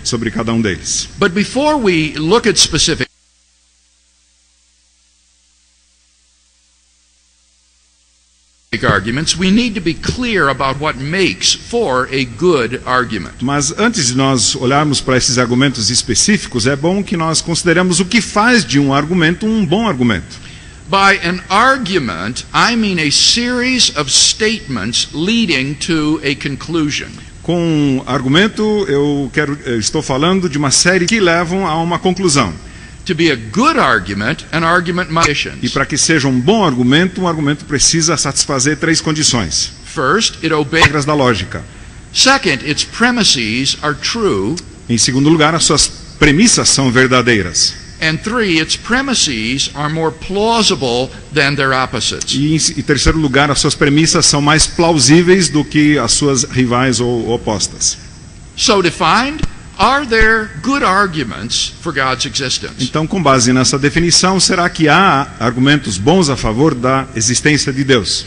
sobre cada um deles. But before we look at specific arguments, we need to be clear about what makes for a good argument. Mas antes de nós olharmos para esses argumentos específicos, é bom que nós consideremos o que faz de um argumento um bom argumento. By an argument, I mean a series of statements leading to a conclusion. Com argumento, eu estou falando de uma série que levam a uma conclusão. To be a good argument, an argument must. E para que seja um bom argumento, um argumento precisa satisfazer 3 condições. First, it obeys Regras da lógica. Second, its premises are true. Em segundo lugar, as suas premissas são verdadeiras. And three, its premises are more plausible than their opposites. E em terceiro lugar, as suas premissas são mais plausíveis do que as suas rivais ou opostas. So defined, are there good arguments for God's existence? Então, com base nessa definição, será que há argumentos bons a favor da existência de Deus?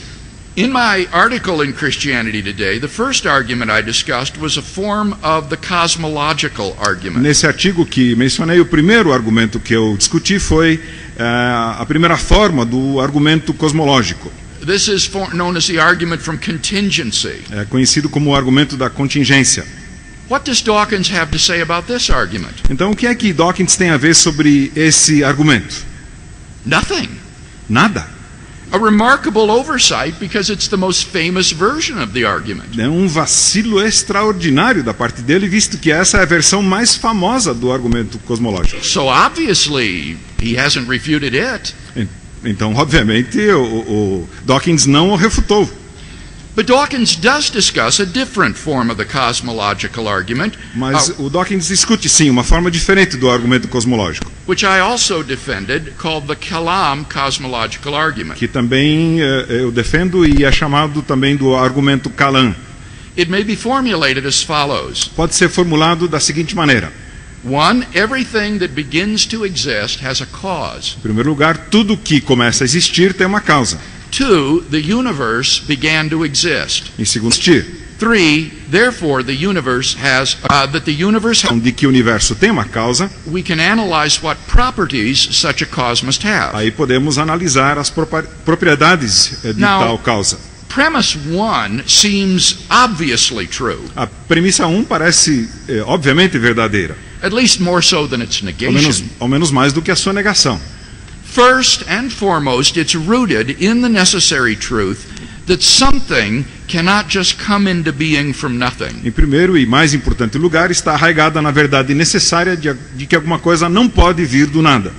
In my article in Christianity Today, the first argument I discussed was a form of the cosmological argument. Nesse artigo que mencionei, o primeiro argumento que eu discuti foi a primeira forma do argumento cosmológico. This is known as the argument from contingency. É conhecido como o argumento da contingência. What does Dawkins have to say about this argument? Então, o que é que Dawkins tem a ver sobre esse argumento? Nothing. Nada. A remarkable oversight because it's the most famous version of the argument. É um vacilo extraordinário da parte dele, visto que essa é a versão mais famosa do argumento cosmológico. So obviously he hasn't refuted it. Então, obviamente, o Dawkins não o refutou. But Dawkins does discuss a different form of the cosmological argument, Mas o Dawkins discute sim uma forma diferente do argumento cosmológico, which I also defended, called the Kalam cosmological argument. que também eu defendo e é chamado também do argumento Kalam. It may be formulated as follows. Pode ser formulado da seguinte maneira: 1, everything that begins to exist has a cause. em primeiro lugar, tudo que começa a existir tem uma causa. 2, the universe began to exist. Em segundo, existir. 3, therefore the universe has De que o universo tem uma causa, we can analyze what properties such a cause must have. aí podemos analisar as propriedades de tal causa. Premise 1 seems obviously true. A premissa 1 parece obviamente verdadeira, At least more so than its negation. ao menos mais do que a sua negação. First and foremost, it's rooted in the necessary truth that something cannot just come into being from nothing. Em primeiro e mais importante lugar, está arraigada na verdade necessária de que alguma coisa não pode vir do nada.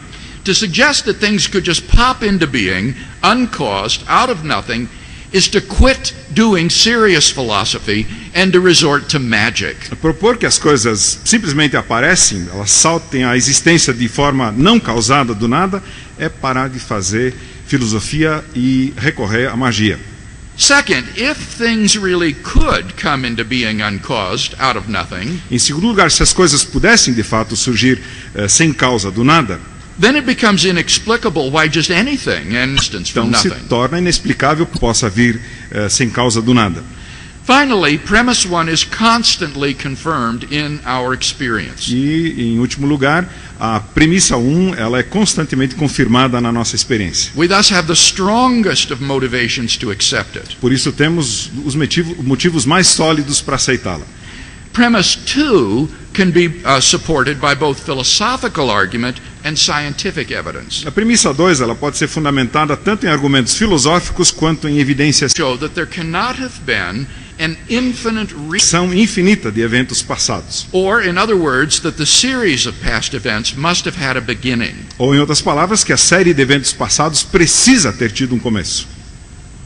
To suggest that things could just pop into being, uncaused, out of nothing, is to quit doing serious philosophy and to resort to magic. Propor que as coisas simplesmente aparecem, elas saltem à existência de forma não causada do nada, é parar de fazer filosofia e recorrer à magia. Second, if things really could come into being uncaused, out of nothing, Em segundo lugar, se as coisas pudessem de fato surgir sem causa do nada, then it becomes inexplicable why just anything, an instance from então se nothing. torna inexplicável que possa vir sem causa do nada. Finally, premise 1 is constantly confirmed in our experience. E, em último lugar, a premissa 1, ela é constantemente confirmada na nossa experiência. We thus have the strongest of motivations to accept it. Por isso temos os motivos mais sólidos para aceitá-la. Premise 2 can be supported by both philosophical argument and scientific evidence. A premissa 2, ela pode ser fundamentada tanto em argumentos filosóficos quanto em evidências Show that there cannot have been an infinite são infinita de eventos passados. or, in other words, that the series of past events must have had a beginning. Ou, em outras palavras, que a série de eventos passados precisa ter tido um começo.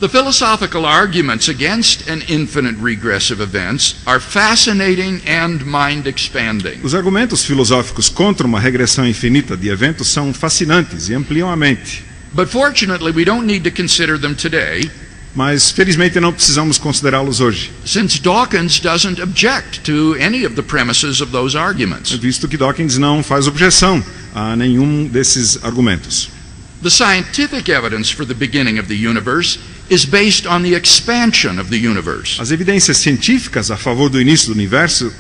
The philosophical arguments against an infinite regress of events are fascinating and mind-expanding. Os argumentos filosóficos contra uma regressão infinita de eventos são fascinantes e ampliam a mente. But fortunately, we don't need to consider them today, Mas, felizmente, não precisamos considerá-los hoje, since Dawkins doesn't object to any of the premises of those arguments. visto que Dawkins não faz objeção a nenhum desses argumentos. The scientific evidence for the beginning of the universe is based on the expansion of the universe. As evidências científicas a favor do início do universo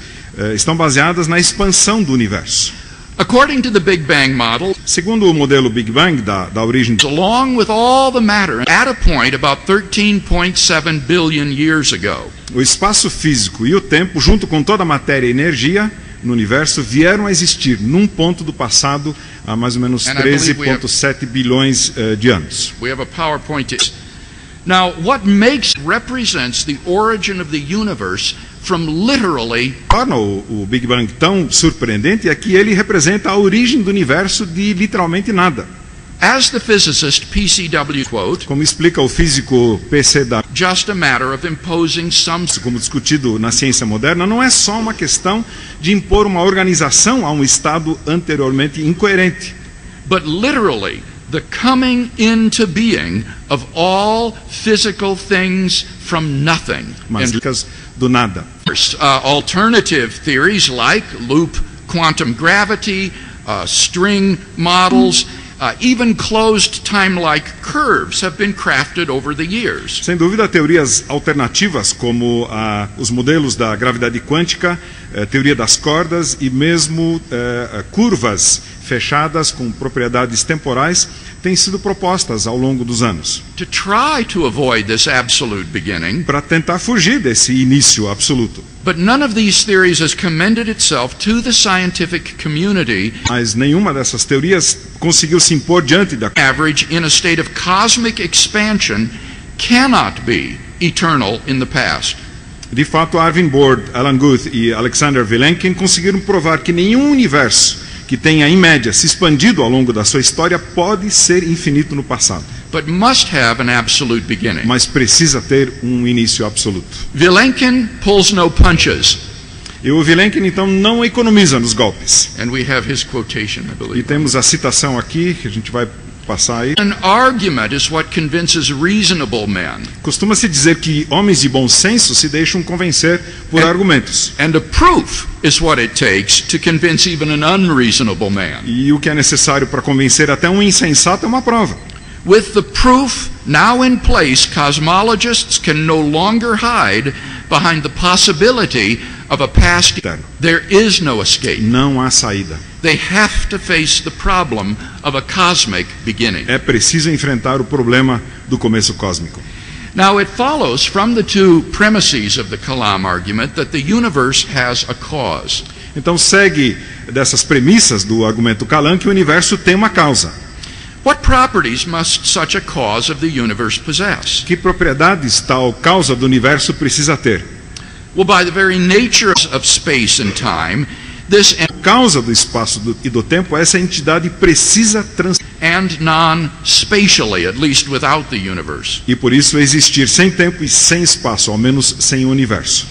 estão baseadas na expansão do universo. According to the Big Bang model, Segundo o modelo Big Bang da origem, along with all the matter, at a point about 13.7 billion years ago, o espaço físico e o tempo, junto com toda a matéria e energia no universo, vieram a existir num ponto do passado há mais ou menos 13,7 bilhões de anos. we have a PowerPoint. Now, what represents the origin of the universe from literally Torna o Big Bang tão surpreendente é que ele representa a origem do universo de literalmente nada. as the physicist PCW quote, Como explica o físico PCW, just a matter of imposing some, como discutido na ciência moderna, não é só uma questão de impor uma organização a um estado anteriormente incoerente, but literally the coming into being of all physical things from nothing. mas And do nada. first, alternative theories like loop quantum gravity, string models, even closed time-like curves have been crafted over the years. Sem dúvida, teorias alternativas como os modelos da gravidade quântica, teoria das cordas e mesmo curvas fechadas com propriedades temporais têm sido propostas ao longo dos anos To try to avoid this absolute beginning, para tentar fugir desse início absoluto. but none of these theories has commended itself to the scientific community Mas nenhuma dessas teorias conseguiu se impor diante da average in a state of cosmic expansion cannot be eternal in the past. De fato, Arvin Bord, Alan Guth e Alexander Vilenkin conseguiram provar que nenhum universo que tenha, em média, se expandido ao longo da sua história pode ser infinito no passado, But must have an absolute beginning. mas precisa ter um início absoluto. Vilenkin pulls no punches, E o Vilenkin, então, não economiza nos golpes. and we have his quotation, I E believe. temos a citação aqui, que a gente vai passar aí. An argument is what convinces reasonable men, Costuma-se dizer que homens de bom senso se deixam convencer por argumentos. and a proof is what it takes to convince even an unreasonable man. E o que é necessário para convencer até um insensato é uma prova. With the proof now in place, cosmologists can no longer hide behind the possibility of a past. There is no escape. Não há saída. They have to face the problem of a cosmic beginning. É preciso enfrentar o problema do começo cósmico. Now, it follows from the two premises of the Kalam argument that the universe has a cause. Então segue dessas premissas do argumento Kalam que o universo tem uma causa. What properties must such a cause of the universe possess? Que propriedades tal causa do universo precisa ter? Well, by the very nature of space and time, this Causa do espaço e do tempo, essa entidade precisa and non-spatially, at least without the universe. e por isso existir sem tempo e sem espaço, ao menos sem o universo.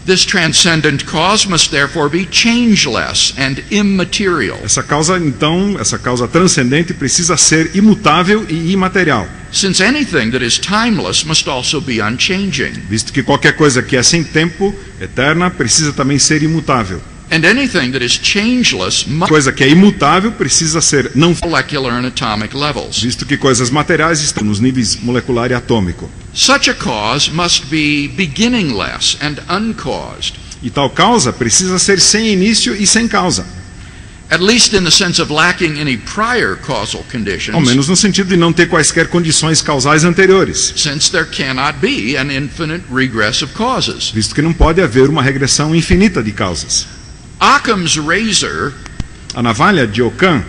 This transcendent cause must therefore be changeless and immaterial. Essa causa, então, essa causa transcendente precisa ser imutável e imaterial, Since anything that is timeless must also be unchanging, visto que qualquer coisa que é sem tempo, eterna, precisa também ser imutável. and anything that is changeless must Coisa que é imutável precisa ser não, molecular and atomic levels. visto que coisas materiais estão nos níveis molecular e atômico. Such a cause must be beginningless and uncaused, E tal causa precisa ser sem início e sem causa, at least in the sense of lacking any prior causal ao conditions, menos no sentido de não ter quaisquer condições causais anteriores, since there cannot be an infinite regress of causes. visto que não pode haver uma regressão infinita de causas. Occam's razor, A navalha de Occam,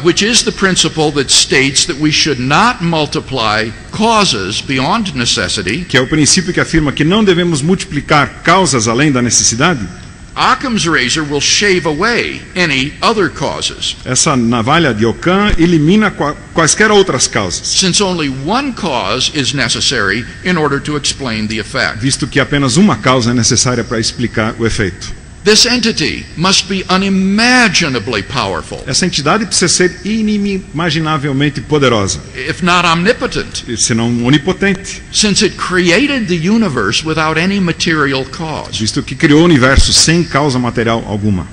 which is the principle that states that we should not multiply causes beyond necessity, que é o princípio que afirma que não devemos multiplicar causas além da necessidade, Occam's razor will shave away any other causes, essa navalha de Occam elimina quaisquer outras causas, since only one cause is necessary in order to explain the effect. visto que apenas uma causa é necessária para explicar o efeito. This entity must be unimaginably powerful, Essa entidade precisa ser inimaginavelmente poderosa, if not omnipotent, senão onipotente, since it created the universe without any material cause. visto que criou o universo sem causa material alguma.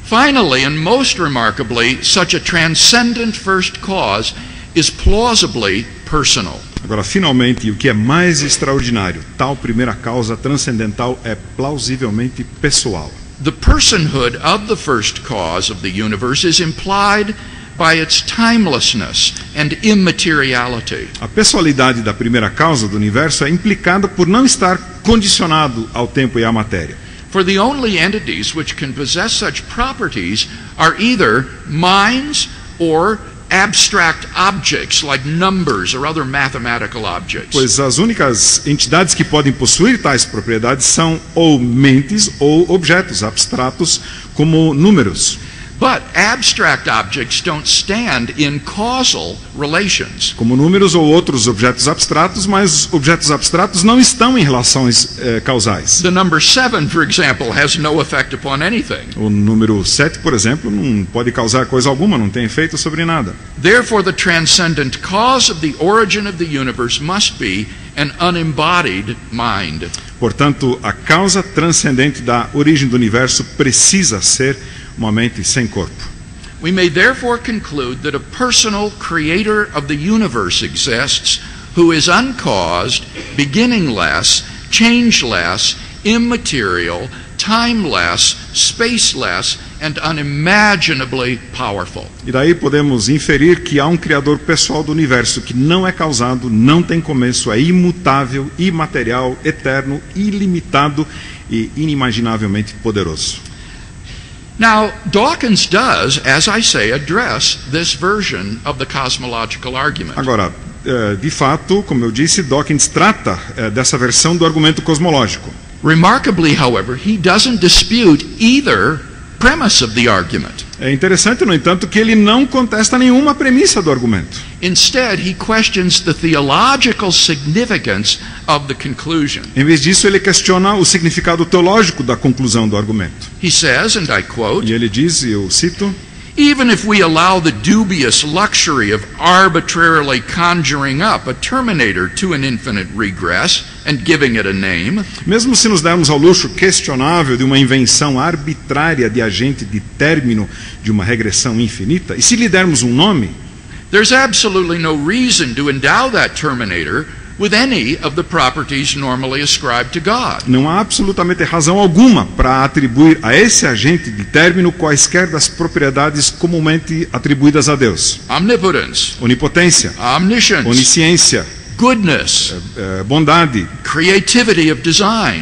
Finally, and most remarkably, such a transcendent first cause is plausibly personal. Agora, finalmente, e o que é mais extraordinário, tal primeira causa transcendental é plausivelmente pessoal. the personhood of the first cause of the universe is implied by its timelessness and immateriality. A pessoalidade da primeira causa do universo é implicada por não estar condicionado ao tempo e à matéria. For the only entities which can possess such properties are either minds or abstract objects like numbers or other mathematical objects. Pois as únicas entidades que podem possuir tais propriedades são ou mentes ou objetos abstratos como números. But abstract objects don't stand in causal relations. Como números ou outros objetos abstratos, mas objetos abstratos não estão em relações causais. The number 7, for example, has no effect upon anything. O número 7, por exemplo, não pode causar coisa alguma, não tem efeito sobre nada. Therefore, the transcendent cause of the origin of the universe must be an unembodied mind. Portanto, a causa transcendente da origem do universo precisa ser uma mente sem corpo. We may therefore conclude that a personal creator of the universe exists who is uncaused, beginningless, changeless, immaterial, timeless, spaceless, and unimaginably powerful. E daí podemos inferir que há um criador pessoal do universo que não é causado, não tem começo, é imutável, imaterial, eterno, ilimitado e inimaginavelmente poderoso. Now, Dawkins does, as I say, address this version of the cosmological argument. Agora, de fato, como eu disse, Dawkins trata dessa versão do argumento cosmológico. Remarkably, however, he doesn't dispute either premise of the argument. É interessante, no entanto, que ele não contesta nenhuma premissa do argumento. Instead, he questions the theological significance of the conclusion. Em vez disso, ele questiona o significado teológico da conclusão do argumento. He says, and I quote, E ele diz, e eu cito, "Even if we allow the dubious luxury of arbitrarily conjuring up a terminator to an infinite regress and giving it a name, mesmo se nos dermos ao luxo questionável de uma invenção arbitrária de agente de término de uma regressão infinita, e se lhe dermos um nome, there's absolutely no reason to endow that terminator with any of the properties normally ascribed to God. não há absolutamente razão alguma para atribuir a esse agente de término quaisquer das propriedades comumente atribuídas a Deus. Omnipotence, Onipotência, omniscience, onisciência, goodness, bondade, creativity of design,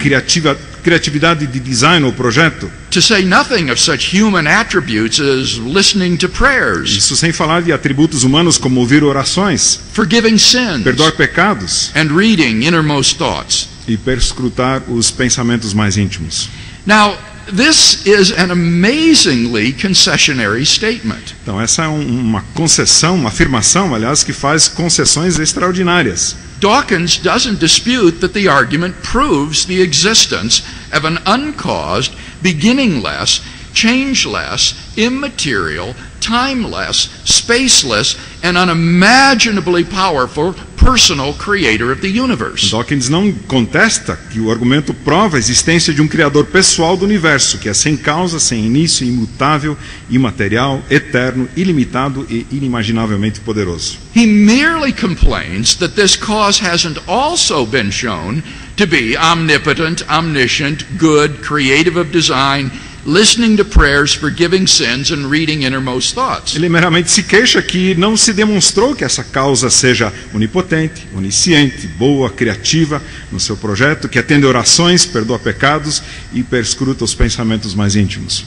criatividade de design ou projeto. to say nothing of such human attributes as listening to prayers, Isso sem falar de atributos humanos como ouvir orações, forgiving sins, perdoar pecados and reading innermost thoughts. e perscrutar os pensamentos mais íntimos. Now, this is an amazingly concessionary statement. Então essa é uma concessão, uma afirmação, aliás, que faz concessões extraordinárias. Dawkins doesn't dispute that the argument proves the existence of an uncaused, beginningless, changeless, immaterial, timeless, spaceless, and unimaginably powerful personal creator of the universe. Dawkins não contesta que o argumento prova a existência de um criador pessoal do universo, que é sem causa, sem início, imutável, imaterial, eterno, ilimitado e inimaginavelmente poderoso. He merely complains that this cause hasn't also been shown to be omnipotent, omniscient, good, creative of design, listening to prayers, forgiving sins, and reading innermost thoughts. Ele meramente se queixa que não se demonstrou que essa causa seja onipotente, onisciente, boa, criativa no seu projeto, que atende orações, perdoa pecados e perscruta os pensamentos mais íntimos.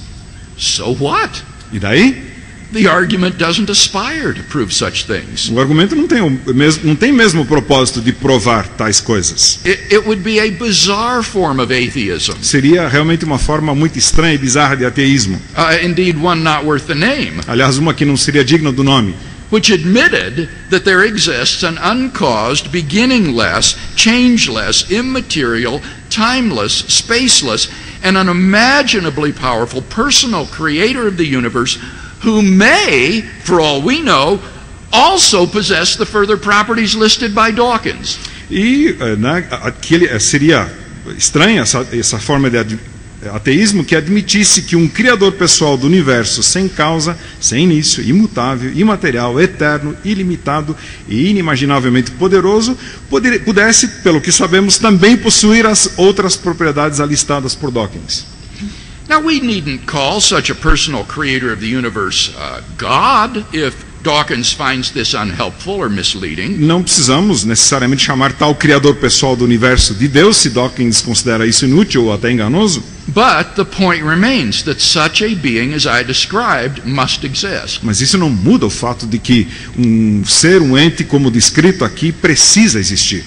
So what? E daí? The argument doesn't aspire to prove such things. O argumento não tem mesmo o propósito de provar tais coisas. It would be a bizarre form of atheism. Seria realmente uma forma muito estranha e bizarra de ateísmo. Indeed, one not worth the name, Aliás, uma que não seria digna do nome. which admitted that there exists an uncaused, beginningless, changeless, immaterial, timeless, spaceless, and unimaginably powerful personal creator of the universe who may, for all we know, also possess the further properties listed by Dawkins. E seria estranha essa forma de ateísmo que admitisse que um criador pessoal do universo sem causa, sem início, imutável, imaterial, eterno, ilimitado e inimaginavelmente poderoso pudesse, pelo que sabemos, também possuir as outras propriedades alistadas por Dawkins. Now, we needn't call such a personal creator of the universe God if Dawkins finds this unhelpful or misleading. Não precisamos necessariamente chamar tal criador pessoal do universo de Deus se Dawkins considera isso inútil ou até enganoso. But the point remains that such a being as I described must exist. Mas isso não muda o fato de que um ser, um ente como descrito aqui precisa existir.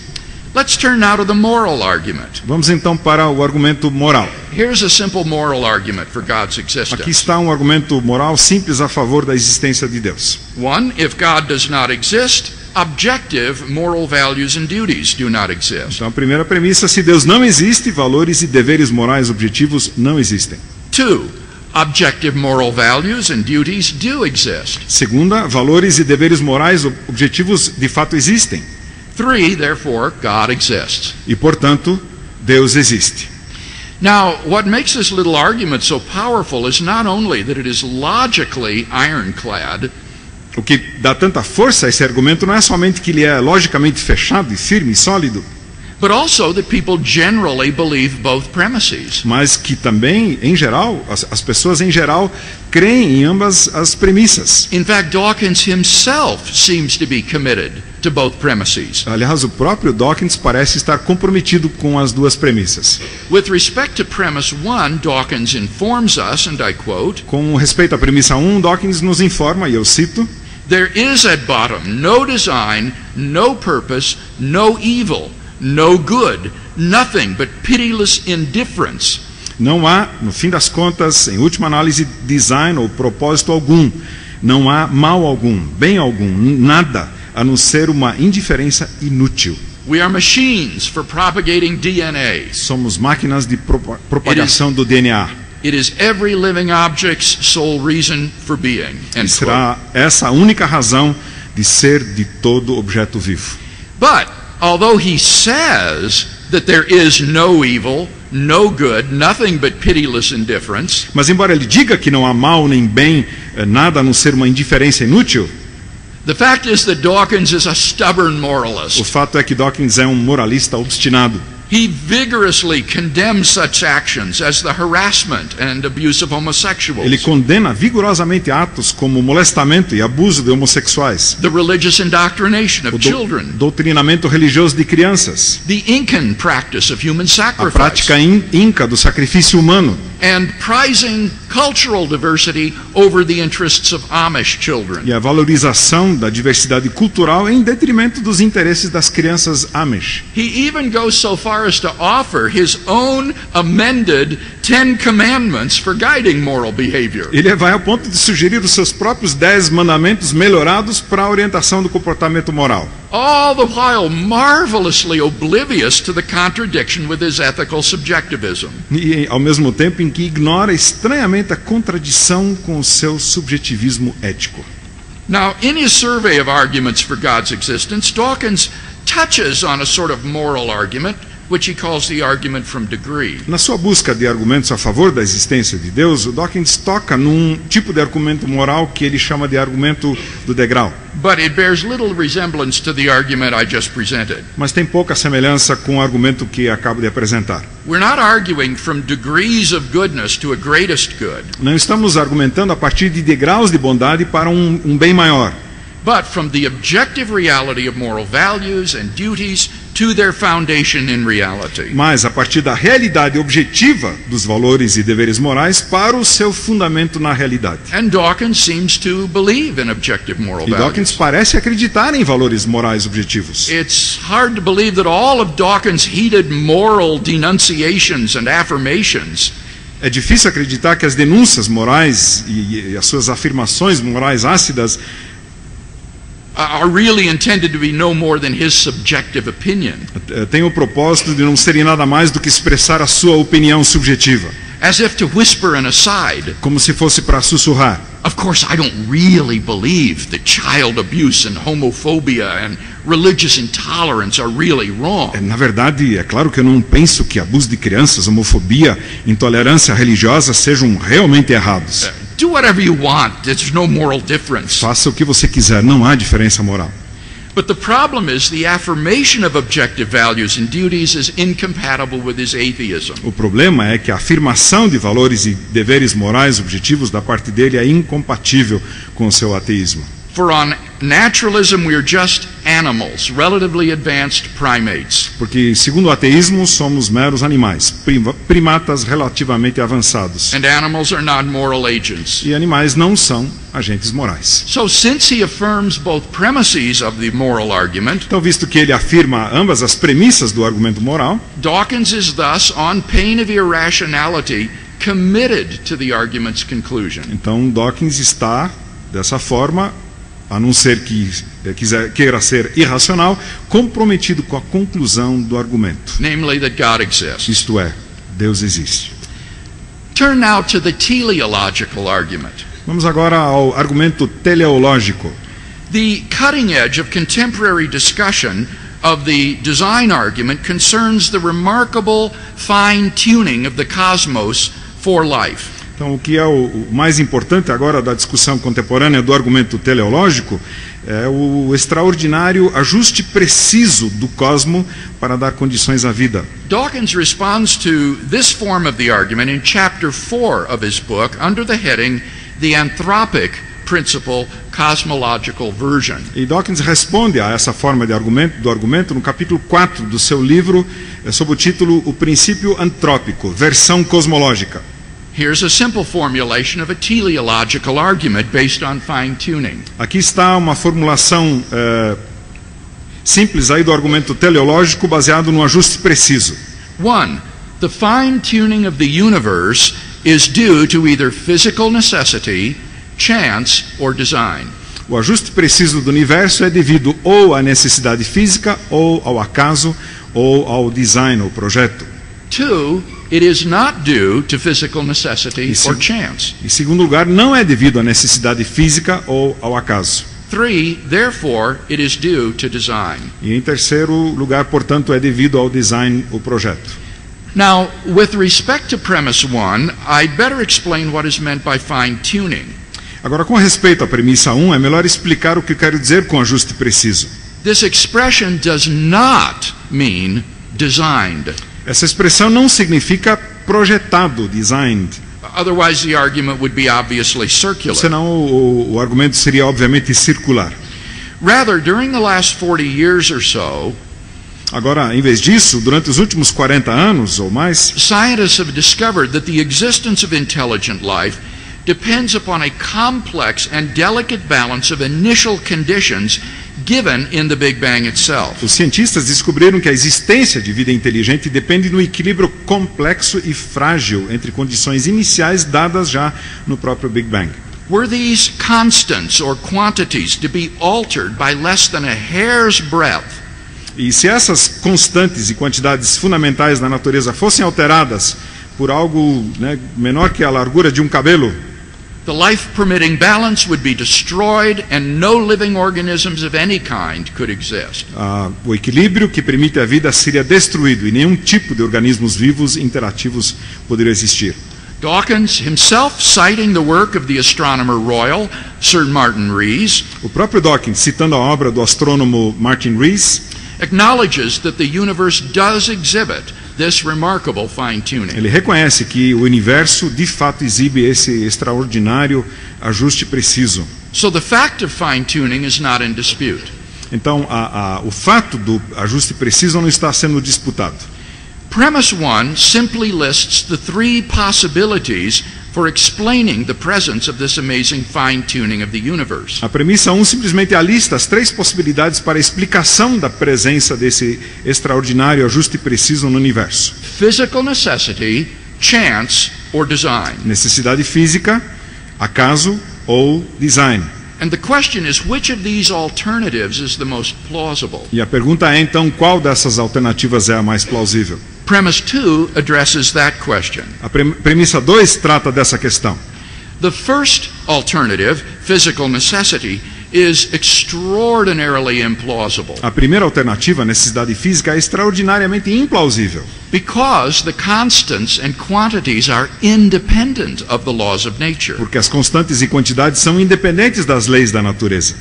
Let's turn now to the moral argument. Vamos então para o argumento moral. Here's a simple moral argument for God's Aqui existence. está um argumento moral simples a favor da existência de Deus. One, if God does not exist, objective moral values and duties do not exist. Então a primeira premissa, se Deus não existe, valores e deveres morais objetivos não existem. Two, objective moral values and duties do exist. Segunda, valores e deveres morais objetivos de fato existem. Three, therefore, God exists. E, portanto, Deus existe. Now, what makes this little argument so powerful is not only that it is logically ironclad, O que dá tanta força a esse argumento não é somente que ele é logicamente fechado e firme e sólido, but also that people generally believe both premises. mas que também, em geral, as pessoas em geral creem em ambas as premissas. In fact, Dawkins himself seems to be committed to both premises. Aliás, o próprio Dawkins parece estar comprometido com as duas premissas. With respect to premise 1, Dawkins informs us, and I quote, Com respeito à premissa 1, Dawkins nos informa, e eu cito, "There is at bottom no design, no purpose, no evil, no good, nothing but pitiless indifference." não há, no fim das contas, em última análise, design ou propósito algum. Não há mal algum, bem algum, nada, a não ser uma indiferença inútil. We are machines for propagating DNA. Somos máquinas de propagação do DNA. It is every living object's sole reason for being. E End quote. será essa a única razão de ser de todo objeto vivo. But although he says that there is no evil, no good, nothing but pitiless indifference, Mas embora ele diga que não há mal nem bem, nada a não ser uma indiferença inútil, the fact is that Dawkins is a stubborn o moralist. fato é que Dawkins é um moralista obstinado. He vigorously condemns such actions as the harassment and abuse of homosexuals, Ele condena vigorosamente atos como molestamento e abuso de homossexuais, the religious indoctrination of o children, doutrinamento religioso de crianças, the Incan practice of human a sacrifice, prática inca do sacrifício humano and prizing cultural diversity over the interests of Amish children. e a valorização da diversidade cultural em detrimento dos interesses das crianças Amish. He even goes so far as to offer his own amended 10 commandments for guiding moral behavior. Ele vai ao ponto de sugerir os seus próprios 10 mandamentos melhorados para a orientação do comportamento moral. All the while marvelously oblivious to the contradiction with his ethical subjectivism. E ao mesmo tempo em que ignora estranhamente a contradição com o seu subjetivismo ético. Now, in his survey of arguments for God's existence, Dawkins touches on a sort of moral argument, which he calls the argument from degree. Na sua busca de argumentos a favor da existência de Deus, o Dawkins toca num tipo de argumento moral que ele chama de argumento do degrau. But it bears little resemblance to the argument I just presented. Mas tem pouca semelhança com o argumento que acabo de apresentar. We're not arguing from degrees of goodness to a greatest good, Não estamos argumentando a partir de degraus de bondade para um bem maior, but from the objective reality of moral values and duties to their foundation in reality. mas a partir da realidade objetiva dos valores e deveres morais para o seu fundamento na realidade. And Dawkins seems to believe in objective moral E Dawkins values. parece acreditar em valores morais objetivos. It's hard to believe that all of Dawkins' heated moral denunciations and affirmations É difícil acreditar que as denúncias morais e as suas afirmações morais ácidas are really intended to be no more than his subjective opinion. têm o propósito de não serem nada mais do que expressar a sua opinião subjetiva, As if to whisper an aside. como se fosse para sussurrar. Of course, I don't really believe that child abuse and homophobia and religious intolerance are really wrong. Na verdade, é claro que eu não penso que abuso de crianças, homofobia, intolerância religiosa sejam realmente errados. Do whatever you want. There's no moral difference. Faça o que você quiser, não há diferença moral. But the problem is the affirmation of objective values and duties is incompatible with his atheism. O problema é que a afirmação de valores e deveres morais objetivos da parte dele é incompatível com o seu ateísmo. For on naturalism we are just animals, relatively advanced primates. Porque, segundo o ateísmo, somos meros animais, primatas relativamente avançados. And animals are not moral agents. E animais não são agentes morais. So since he affirms both premises of the moral argument, Então, visto que ele afirma ambas as premissas do argumento moral, Dawkins is thus, on pain of irrationality, committed to the argument's conclusion. então Dawkins está, dessa forma, a não ser que queira ser irracional, comprometido com a conclusão do argumento. Namely, that God exists. Isto é, Deus existe. Turn now to the teleological argument. Vamos agora ao argumento teleológico. The cutting edge of contemporary discussion of the design argument concerns the remarkable fine-tuning of the cosmos for life. Então, o que é o mais importante agora da discussão contemporânea do argumento teleológico é o extraordinário ajuste preciso do cosmo para dar condições à vida. Dawkins responds to this form of the argument in chapter 4 of his book under the heading The Anthropic Principle Cosmological Version. E Dawkins responde a essa forma do argumento no capítulo 4 do seu livro, sob o título O Princípio Antrópico, Versão Cosmológica. Here's a simple formulation of a teleological argument based on fine-tuning. Aqui está uma formulação simples aí do argumento teleológico baseado no ajuste preciso. 1. The fine-tuning of the universe is due to either physical necessity, chance, or design. O ajuste preciso do universo é devido ou à necessidade física, ou ao acaso, ou ao design, ou projeto. 2. It is not due to physical necessity or chance. Em segundo lugar, não é devido à necessidade física ou ao acaso. 3. Therefore, it is due to design. E em terceiro lugar, portanto, é devido ao design, o projeto. Now, with respect to premise 1, I'd better explain what is meant by fine-tuning. Agora, com respeito à premissa 1, é melhor explicar o que eu quero dizer com ajuste preciso. This expression does not mean designed. Essa expressão não significa projetado, designed. Otherwise, the argument would be obviously circular. Senão o argumento seria obviamente circular. Rather, during the last 40 years or so, Agora, em vez disso, durante os últimos 40 anos ou mais, scientists have discovered that the existence of intelligent life depends upon a complex and delicate balance of initial conditions given in the Big Bang itself. os cientistas descobriram que a existência de vida inteligente depende do equilíbrio complexo e frágil entre condições iniciais dadas já no próprio Big Bang. Were these constants or quantities to be altered by less than a hair's breadth, E se essas constantes e quantidades fundamentais da natureza fossem alteradas por algo menor que a largura de um cabelo, the life-permitting balance would be destroyed and no living organisms of any kind could exist. O equilíbrio que permite a vida seria destruído e nenhum tipo de organismos vivos interativos poderia existir. Dawkins, himself citing the work of the astronomer royal, Sir Martin Rees, O próprio Dawkins, citando a obra do astrônomo Martin Rees, acknowledges that the universe does exhibit this remarkable fine-tuning. ele reconhece que o universo de fato exibe esse extraordinário ajuste preciso. So the fact of fine-tuning is not in dispute. Então, o fato do ajuste preciso não está sendo disputado. Premise 1 simply lists the three possibilities for explaining the presence of this amazing fine-tuning of the universe. A premissa 1 simplesmente alista as três possibilidades para a explicação da presença desse extraordinário ajuste preciso no universo. Physical necessity, chance, or design. Necessidade física, acaso ou design. And the question is, which of these alternatives is the most plausible? E a pergunta é então, qual dessas alternativas é a mais plausível? Premise 2 addresses that question. A premissa 2 trata dessa questão. The first alternative, physical necessity, is extraordinarily implausible A primeira alternativa, a necessidade física, é extraordinariamente implausível, because the constants and quantities are independent of the laws of nature. porque as constantes e quantidades são independentes das leis da natureza.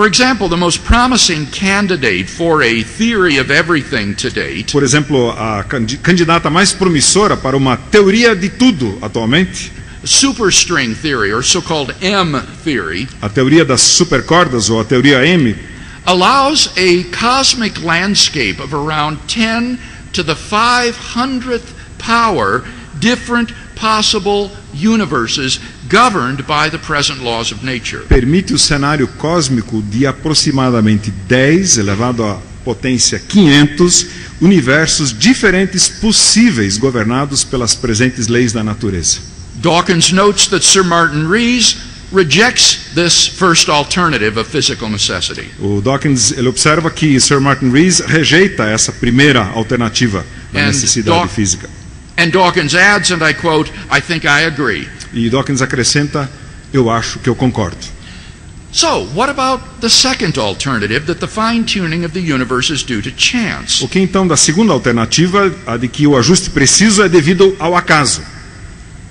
For example, the most promising candidate for a theory of everything to date Por exemplo, a candidata mais promissora para uma teoria de tudo atualmente, superstring theory, or so-called M theory, a teoria das supercordas ou a teoria M, allows a cosmic landscape of around 10 to the 500th power different possible universes governed by the present laws of nature. permite o cenário cósmico de aproximadamente 10 elevado à potência 500 universos diferentes possíveis governados pelas presentes leis da natureza. Dawkins notes that Sir Martin Rees rejects this first alternative of physical necessity. O Dawkins ele observa que Sir Martin Rees rejeita essa primeira alternativa da And necessidade física. And Dawkins adds, and I quote, "I think I agree." E Dawkins acrescenta, eu acho que eu concordo. So, what about the second alternative, that the fine-tuning of the universe is due to chance? O que então da segunda alternativa, a de que o ajuste preciso é devido ao acaso?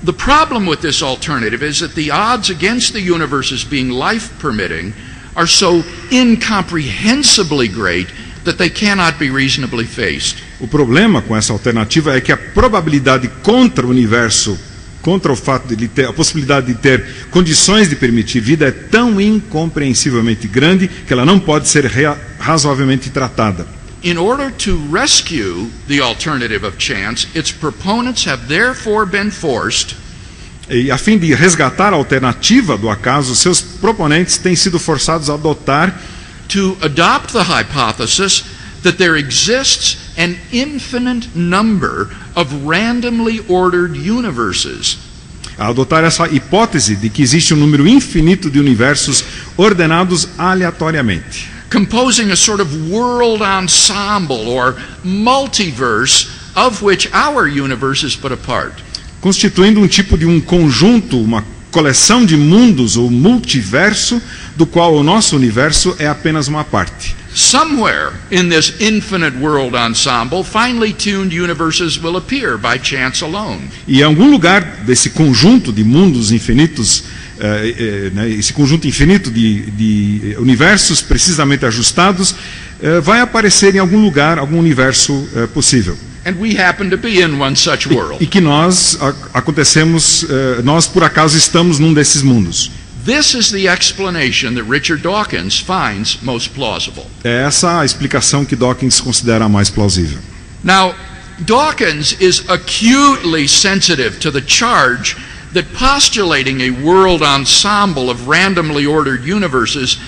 The problem with this alternative is that the odds against the universe's being life-permitting are so incomprehensibly great that they cannot be reasonably faced. O problema com essa alternativa é que a probabilidade contra o universo, contra o fato de ele ter a possibilidade de ter condições de permitir vida é tão incompreensivelmente grande que ela não pode ser razoavelmente tratada. In order to rescue the alternative of chance, its proponents have therefore been forced E a fim de resgatar a alternativa do acaso, seus proponentes têm sido forçados a adotar to adopt the hypothesis that there exists an infinite number of randomly ordered universes. a adotar essa hipótese de que existe um número infinito de universos ordenados aleatoriamente, Composing a sort of world ensemble or multiverse of which our universe is but a part. constituindo um tipo de um conjunto, uma coleção de mundos ou multiverso, do qual o nosso universo é apenas uma parte. Somewhere in this infinite world ensemble, finely tuned universes will appear by chance alone. E em algum lugar desse conjunto de mundos infinitos, esse conjunto infinito de universos precisamente ajustados, vai aparecer em algum lugar, algum universo possível. And we happen to be in one such world. E que nós nós por acaso estamos num desses mundos. This is the explanation that Richard Dawkins finds most plausible. É essa a explicação que Dawkins considera a mais plausível. Now, Dawkins is acutely sensitive to the charge that postulating a world ensemble of randomly ordered universes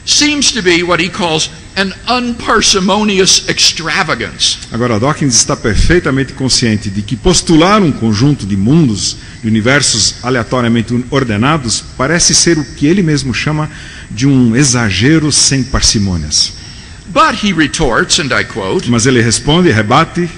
seems to be what he calls an unparsimonious extravagance. Agora, Dawkins está perfeitamente consciente de que postular um conjunto de mundos, de universos aleatoriamente ordenados, parece ser o que ele mesmo chama de um exagero sem parcimônias. But he retorts, and I quote, Mas ele responde, rebate,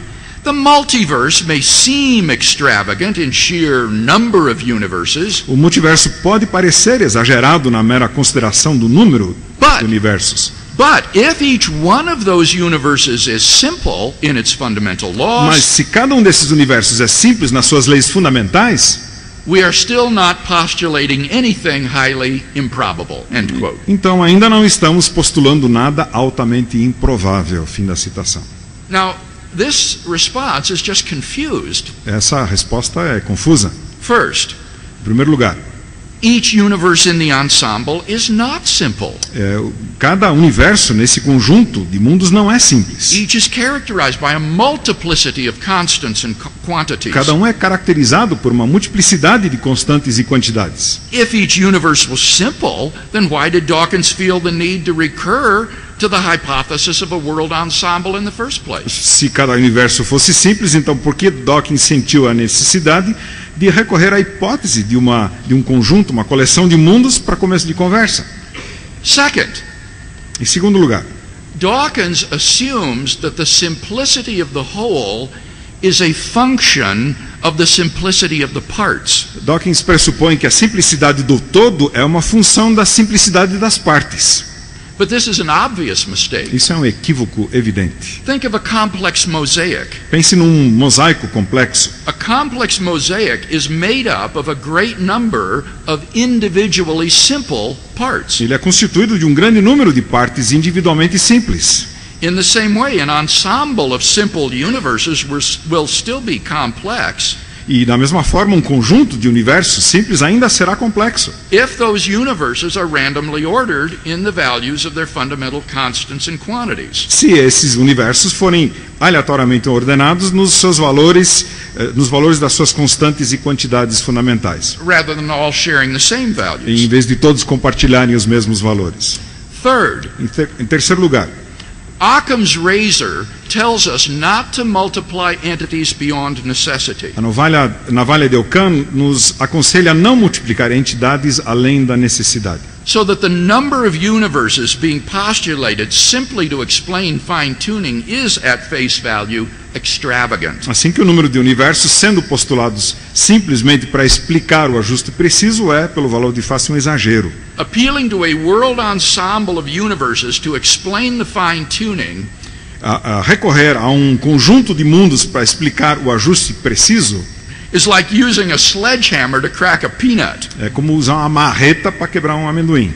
"The multiverse may seem extravagant in sheer number of universes, o multiverso pode parecer exagerado na mera consideração do número de universos. but if each one of those universes is simple in its fundamental Mas laws, se cada um desses universos é simples nas suas leis fundamentais, we are still not postulating anything highly improbable." End quote. então ainda não estamos postulando nada altamente improvável. Fim da citação. Now, this response is just confused. Essa resposta é confusa. First, Em primeiro lugar, each universe in the ensemble is not simple. Cada universo nesse conjunto de mundos não é simples. Each is characterized by a multiplicity of constants and quantities. Cada um é caracterizado por uma multiplicidade de constantes e quantidades. If each universe was simple, then why did Dawkins feel the need to recur to the hypothesis of a world ensemble in the first place? Se cada universo fosse simples, então por que Dawkins sentiu a necessidade de recorrer à hipótese de um conjunto, uma coleção de mundos para começo de conversa? Second, Em segundo lugar, Dawkins assumes that the simplicity of the whole is a function of the simplicity of the parts. Dawkins pressupõe que a simplicidade do todo é uma função da simplicidade das partes. But this is an obvious mistake. Isso é um equívoco evidente. Think of a complex mosaic. Pense num mosaico complexo. A complex mosaic is made up of a great number of individually simple parts. Ele é constituído de um grande número de partes individualmente simples. In the same way, an ensemble of simple universes will still be complex E, da mesma forma, um conjunto de universos simples ainda será complexo. if those universes are randomly ordered in the values of their fundamental constants and quantities. Se esses universos forem aleatoriamente ordenados nos valores das suas constantes e quantidades fundamentais, Rather than all sharing the same em values. vez de todos compartilharem os mesmos valores. Third, Em terceiro lugar, Occam's razor tells us not to multiply entities beyond necessity. a navalha de Occam nos aconselha a não multiplicar entidades além da necessidade. So that the number of universes being postulated simply to explain fine-tuning is, at face value, extravagant. Assim que o número de universos sendo postulados simplesmente para explicar o ajuste preciso é, pelo valor de face, um exagero. Appealing to a world ensemble of universes to explain the fine-tuning A recorrer a um conjunto de mundos para explicar o ajuste preciso is like using a sledgehammer to crack a peanut. é como usar uma marreta para quebrar um amendoim.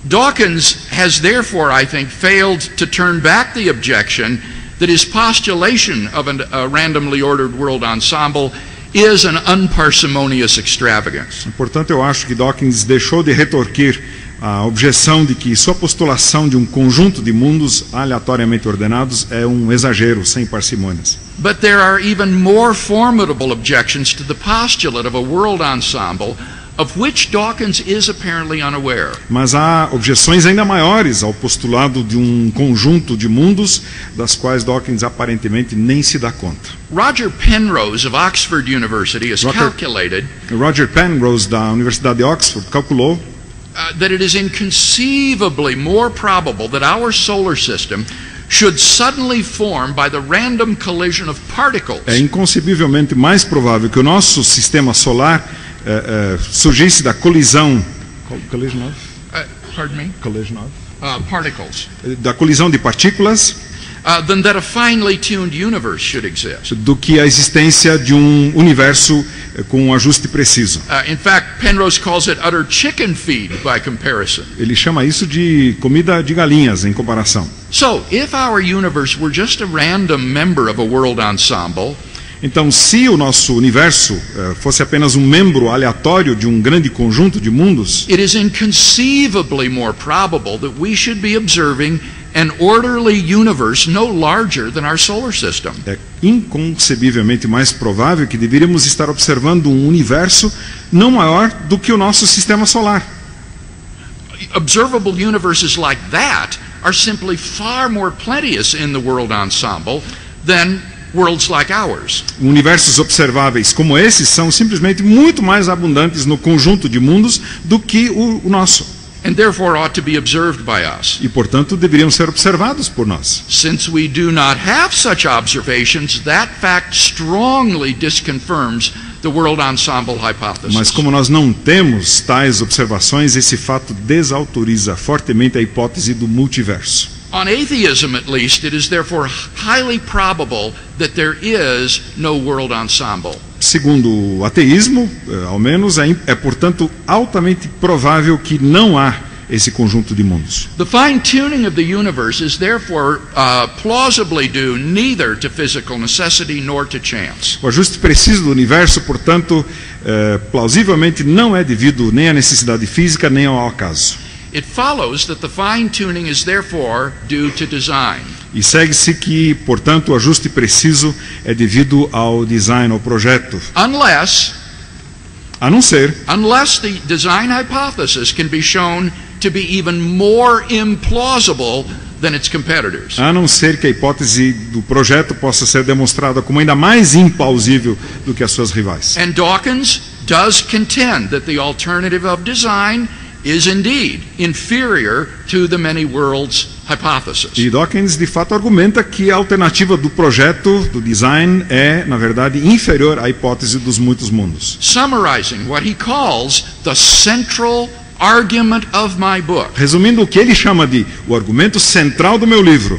Dawkins has therefore, I think, failed to turn back the objection that his postulation of a randomly ordered world ensemble is an unparsimonious extravagance. Portanto, eu acho que Dawkins deixou de retorquir a objeção de que sua postulação de um conjunto de mundos aleatoriamente ordenados é um exagero sem parcimônias. But there are even more formidable objections to the postulate of a world ensemble of which Dawkins is apparently unaware. Mas há objeções ainda maiores ao postulado de um conjunto de mundos das quais Dawkins aparentemente nem se dá conta. Roger Penrose of Oxford University has calculated Roger Penrose, da Universidade de Oxford, calculou that it is inconceivably more probable that our solar system should suddenly form by the random collision of particles. É inconcebivelmente mais provável que o nosso sistema solar surgisse da colisão Particles. Da colisão de partículas than that a finely tuned universe should exist. do que a existência de um universo com um ajuste preciso. In fact, Penrose calls it utter chicken feed by comparison. Ele chama isso de comida de galinhas em comparação. So, if our universe were just a random member of a world ensemble, Então, se o nosso universo fosse apenas um membro aleatório de um grande conjunto de mundos, it is inconceivably more probable that we should be observing an orderly universe no larger than our solar system. é inconcebivelmente mais provável que deveríamos estar observando um universo não maior do que o nosso sistema solar. Observable universes like that are simply far more plenteous in the world ensemble than worlds like ours. Universos observáveis como esses são simplesmente muito mais abundantes no conjunto de mundos do que o nosso. And therefore ought to be observed by us. E, portanto, deveriam ser observados por nós. Since we do not have such observations, that fact strongly disconfirms the world ensemble hypothesis. Mas como nós não temos tais observações, esse fato desautoriza fortemente a hipótese do multiverso. On atheism, at least, it is therefore highly probable that there is no world ensemble. Segundo o ateísmo, ao menos, é portanto altamente provável que não há esse conjunto de mundos. The fine-tuning of the universe is therefore plausibly due neither to physical necessity nor to chance. O ajuste preciso do universo, portanto, plausivelmente não é devido nem à necessidade física nem ao acaso. It follows that the fine-tuning is therefore due to design. E segue-se que, portanto, o ajuste preciso é devido ao design, ao projeto. Unless the design hypothesis can be shown to be even more implausible than its competitors. A não ser que a hipótese do projeto possa ser demonstrada como ainda mais implausível do que as suas rivais. And Dawkins does contend that the alternative of design is indeed inferior to the many worlds hypothesis. E Dawkins, de fato, argumenta que a alternativa do projeto, do design, é, na verdade, inferior à hipótese dos muitos mundos. Summarizing what he calls the central argument of my book, Resumindo o que ele chama de o argumento central do meu livro,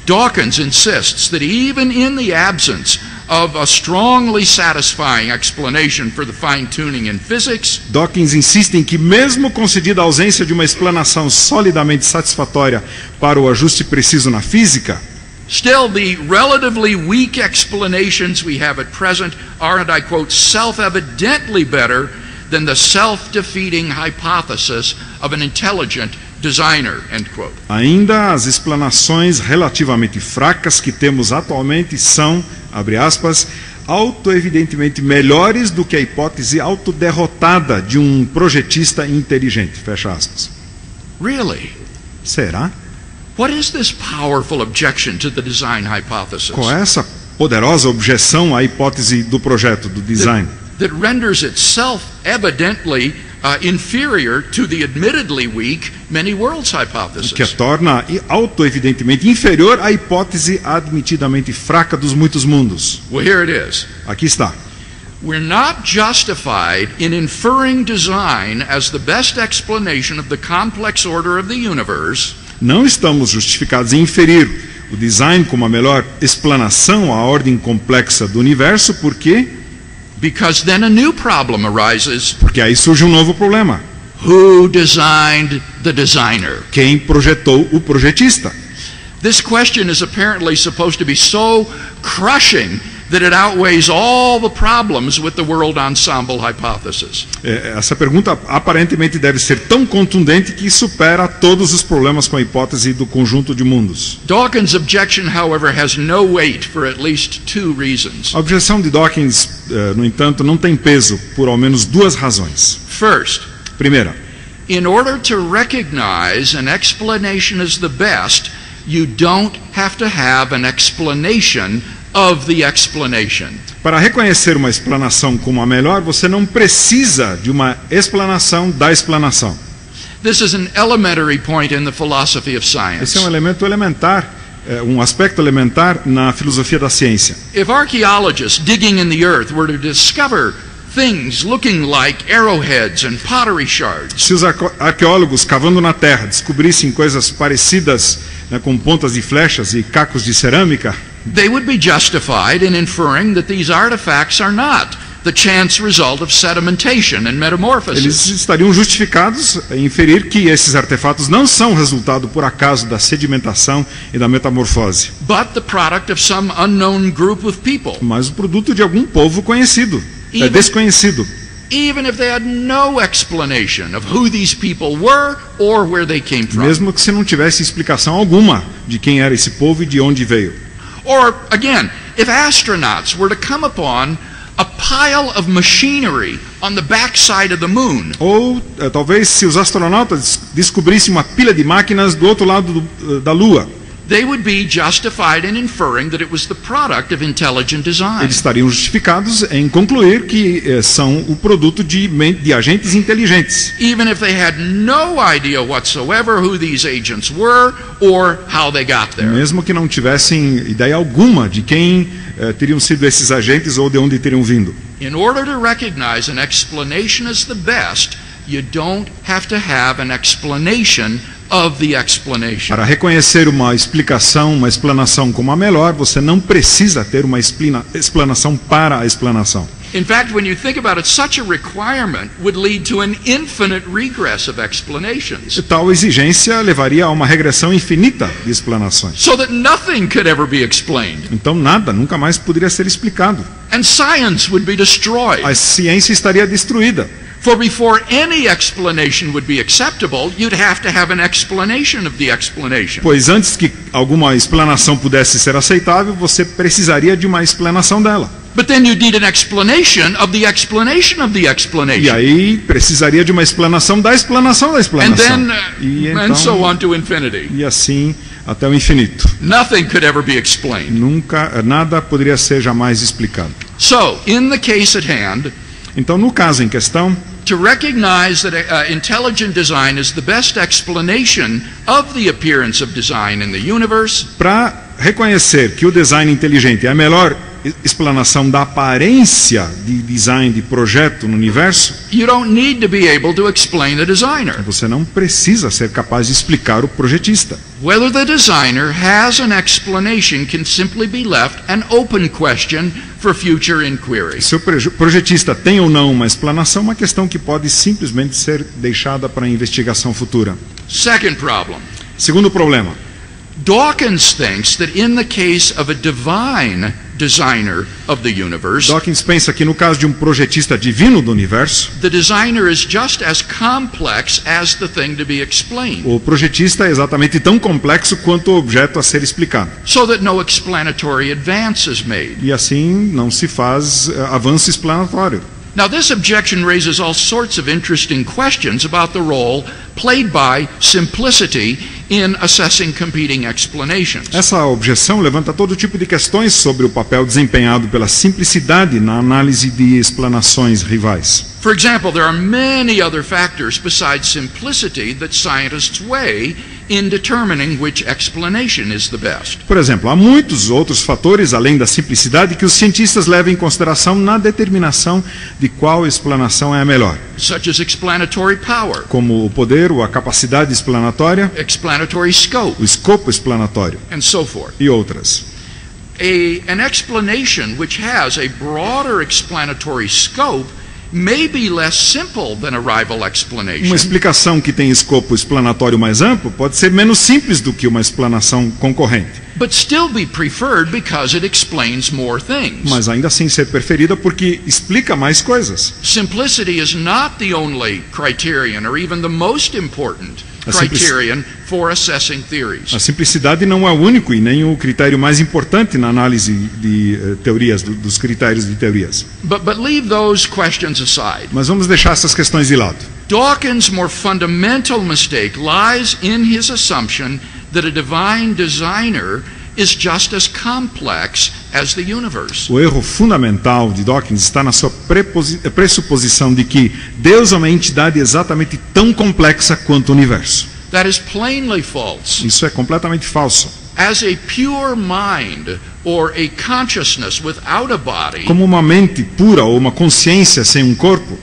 Dawkins insists that even in the absence of a strongly satisfying explanation for the fine-tuning in physics, Dawkins insiste em que, mesmo concedida a ausência de uma explanação solidamente satisfatória para o ajuste preciso na física, still the relatively weak explanations we have at present are, and I quote, self-evidently better than the self-defeating hypothesis of an intelligent designer, end quote. ainda as explanações relativamente fracas que temos atualmente são, abre aspas, autoevidentemente melhores do que a hipótese autoderrotada de um projetista inteligente, fecha aspas. Really? Será? What is this powerful objection to the design hypothesis Qual é essa poderosa objeção à hipótese do projeto, do design? that renders itself evidently inferior to the admittedly weak many worlds hypothesis? Que a torna autoevidentemente inferior à hipótese admitidamente fraca dos muitos mundos. Well, here it is. Aqui está. We're not justified in inferring design as the best explanation of the complex order of the universe Não estamos justificados em inferir o design como a melhor explanação à ordem complexa do universo, because then a new problem arises. porque aí surge um novo problema. Who designed the designer? Quem projetou o projetista? This question is apparently supposed to be so crushing that it outweighs all the problems with the world ensemble hypothesis. Essa pergunta aparentemente deve ser tão contundente que supera todos os problemas com a hipótese do conjunto de mundos. Dawkins' objection, however, has no weight for at least two reasons. A objeção de Dawkins, no entanto, não tem peso por ao menos duas razões. First, Primeira, in order to recognize an explanation as the best, you don't have to have an explanation of the explanation. para reconhecer uma explanação como a melhor, você não precisa de uma explanação da explanação. This is an elementary point in the philosophy of Esse science. é um elemento elementar, um aspecto elementar na filosofia da ciência. If archaeologists digging in the earth were to discover things looking like arrowheads and pottery shards, Se os arqueólogos cavando na terra descobrissem coisas parecidas, com pontas de flechas e cacos de cerâmica, they would be justified in inferring that these artifacts are not the chance result of sedimentation and eles metamorphosis, estariam justificados em inferir que esses artefatos não são resultado por acaso da sedimentação e da metamorfose, but the product of some unknown group of people, mas o produto de algum povo conhecido, desconhecido, even if they had no explanation of who these people were or where they came from. mesmo que se não tivesse explicação alguma de quem era esse povo e de onde veio. Or, again, if astronauts were to come upon a pile of machinery on the backside of the moon, Ou talvez se os astronautas descobrissem uma pilha de máquinas do outro lado da Lua, they would be justified in inferring that it was the product of intelligent design. eles estariam justificados em concluir que são o produto de agentes inteligentes, Even if they had no idea whatsoever who these agents were or how they got there. mesmo que não tivessem ideia alguma de quem teriam sido esses agentes ou de onde teriam vindo. In order to recognize an explanation as the best, you don't have to have an explanation of the explanation. Para reconhecer uma explicação, uma explanação como a melhor, você não precisa ter uma explanação para a explanação. In fact, when you think about it, such a requirement would lead to an infinite regress of explanations, Tal exigência levaria a uma regressão infinita de explanações. so that nothing could ever be explained, Então nada, nunca mais poderia ser explicado. and science would be destroyed. A ciência estaria destruída. For before any explanation would be acceptable, you'd have to have an explanation of the explanation. Pois antes que alguma explanação pudesse ser aceitável, você precisaria de uma explanação dela. But then you'd need an explanation of the explanation of the E explanation. aí precisaria de uma explanação da explanação da And explanação. then, E and so então, on to infinity. e assim até o infinito. Nothing could ever be explained. Nada poderia ser jamais explicado. So, in the case at hand, Então, no caso em questão, to recognize that intelligent design is the best explanation of the appearance of design in the universe, para reconhecer que o design inteligente é a melhor explanação da aparência de design de projeto no universo, you don't need to be able to explain the designer. você não precisa ser capaz de explicar o projetista. Whether the designer has an explanation can simply be left an open question for future inquiry. Se o projetista tem ou não uma explanação, é uma questão que pode simplesmente ser deixada para investigação futura. Second problem. Segundo problema, Dawkins thinks that in the case of a divine designer of the universe, Dawkins pensa que no caso de um projetista divino do universo, the designer is just as complex as the thing to be explained, o projetista é exatamente tão complexo quanto o objeto a ser explicado. so that no explanatory advance is made. E assim não se faz avanço explanatório. Now, this objection raises all sorts of interesting questions about the role played by simplicity in assessing competing explanations. Essa objeção levanta todo tipo de questões sobre o papel desempenhado pela simplicidade na análise de explanações rivais. For example, there are many other factors besides simplicity that scientists weigh in determining which explanation is the best. Por exemplo, há muitos outros fatores além da simplicidade que os cientistas levam em consideração na determinação de qual explanação é a melhor, Such as explanatory power, como o poder ou a capacidade explanatória, explanatory scope, o escopo explanatório and so forth. e outras. An explanation which has a broader explanatory scope may be less simple than a rival explanation, Uma explicação que tem escopo explanatório mais amplo pode ser menos simples do que uma explanação concorrente, but still be preferred because it explains more things. mas ainda assim ser preferida porque explica mais coisas. Simplicity is not the only criterion or even the most important criterion for assessing theories. A simplicidade não é o único e nem o critério mais importante na análise de teorias, dos critérios de teorias. But leave those questions aside. Mas vamos deixar essas questões de lado. Dawkins' more fundamental mistake lies in his assumption that a divine designer is just as complex as the universe. O erro fundamental de Dawkins está na sua pressuposição de que Deus é uma entidade exatamente tão complexa quanto o universo. That is plainly false. Isso é completamente falso. As a pure mind or a consciousness without a body, Como uma mente pura ou uma consciência sem um corpo,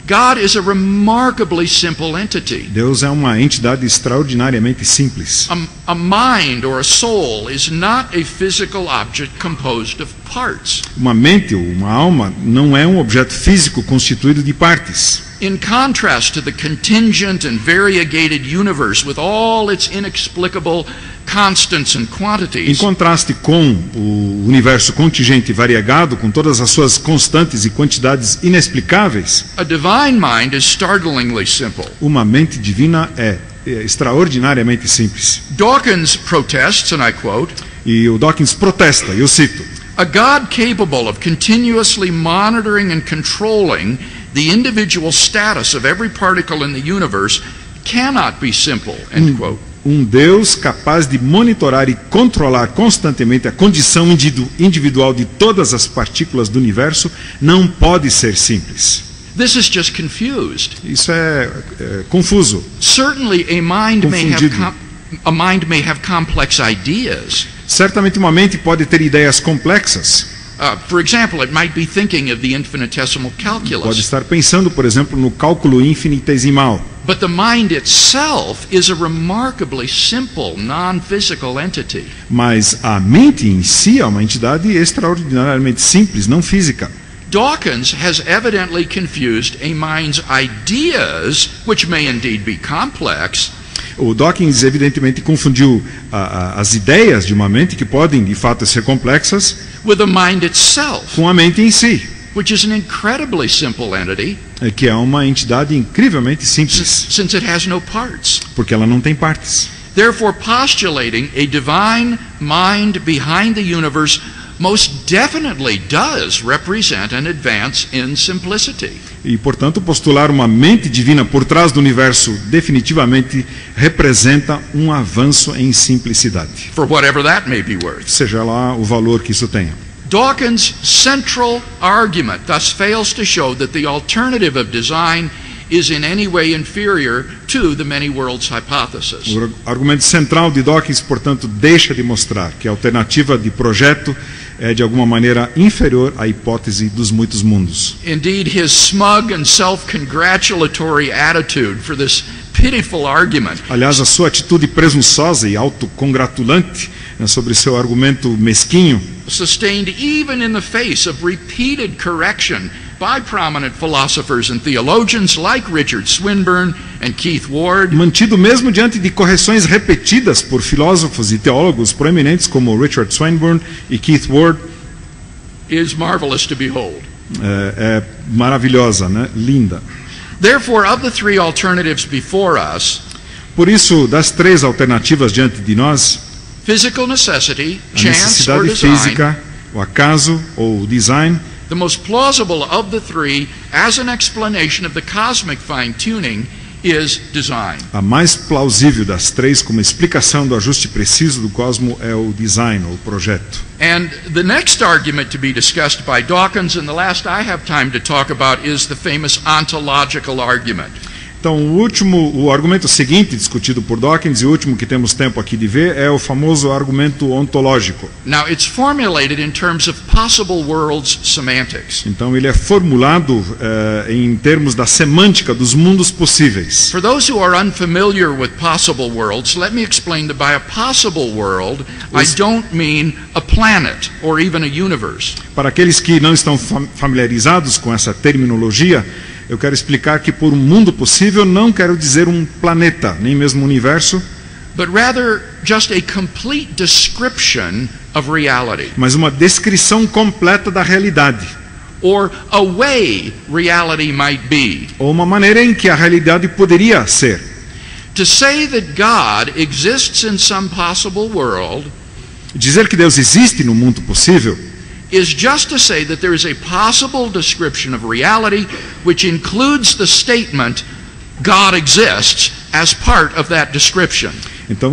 God is a remarkably simple entity. Deus é uma entidade extraordinariamente simples. A mind or a soul is not a physical object composed of parts. Uma mente ou uma alma não é um objeto físico constituído de partes. In contrast to the contingent and variegated universe with all its inexplicable constants and Em quantities, contraste com o universo contingente e variegado, com todas as suas constantes e quantidades inexplicáveis, a divine mind is startlingly simple. uma mente divina é extraordinariamente simples. Dawkins protests, and I quote, E o Dawkins protesta, eu cito: a God capable of continuously monitoring and controlling the individual status of every particle in the universe cannot be simple, end quote. um Deus capaz de monitorar e controlar constantemente a condição individual de todas as partículas do universo não pode ser simples. This is just confused. Isso é confuso. Certainly a mind Confundido. may have complex ideas. Certamente uma mente pode ter ideias complexas. For example, it might be thinking of the infinitesimal Pode calculus. estar pensando, por exemplo, no cálculo infinitesimal. But the mind itself is a remarkably simple, non-physical entity. Mas a mente em si é uma entidade extraordinariamente simples, não física. Dawkins has evidently confused a mind's ideas, which may indeed be complex, O Dawkins evidentemente confundiu as ideias de uma mente, que podem de fato ser complexas, with the mind itself, com a mente em si, which is an incredibly simple entity, que é uma entidade incrivelmente simples, since it has no parts. porque ela não tem partes. Therefore, postulating a divine mind behind the universe most definitely does represent an advance in simplicity. E, portanto, postular uma mente divina por trás do universo definitivamente representa um avanço em simplicidade, For whatever that may be worth. seja lá o valor que isso tenha. Dawkins' central argument thus fails to show that the alternative of design is in any way inferior to the many worlds hypothesis. O argumento central de Dawkins, portanto, deixa de mostrar que a alternativa de projeto é de alguma maneira inferior à hipótese dos muitos mundos. Indeed, his smug and self-congratulatory attitude for this pitiful argument, Aliás, a sua atitude presunçosa e autocongratulante, né, sobre seu argumento mesquinho, sustained even in the face of repeated correction by prominent philosophers and theologians like Richard Swinburne and Keith Ward, mantido mesmo diante de correções repetidas por filósofos e teólogos proeminentes como Richard Swinburne e Keith Ward, is marvelous to behold. é maravilhosa, né? Linda. Therefore, of the three alternatives before us, Por isso, das três alternativas diante de nós, physical necessity, a chance, or necessidade design, física, o acaso ou o design, the most plausible of the three as an explanation of the cosmic fine-tuning is design. a mais plausível das três como explicação do ajuste preciso do cosmo é o design, ou projeto. And the next argument to be discussed by Dawkins, and the last I have time to talk about, is the famous ontological argument. Então, o argumento seguinte discutido por Dawkins, e o último que temos tempo aqui de ver, é o famoso argumento ontológico. Now, it's formulated in terms of possible worlds semantics. Então, ele é formulado em termos da semântica dos mundos possíveis. For those who are unfamiliar with possible worlds, let me explain that by a possible world, I don't mean a planet or even a universe. Para aqueles que não estão familiarizados com essa terminologia, eu quero explicar que por um mundo possível não quero dizer um planeta, nem mesmo um universo, But rather just a complete description of reality, mas uma descrição completa da realidade, or a way reality might be. ou uma maneira em que a realidade poderia ser. To say that God exists in some possible world Dizer que Deus existe no mundo possível is just to say that there is a possible description of reality which includes the statement God exists as part of that description. Então,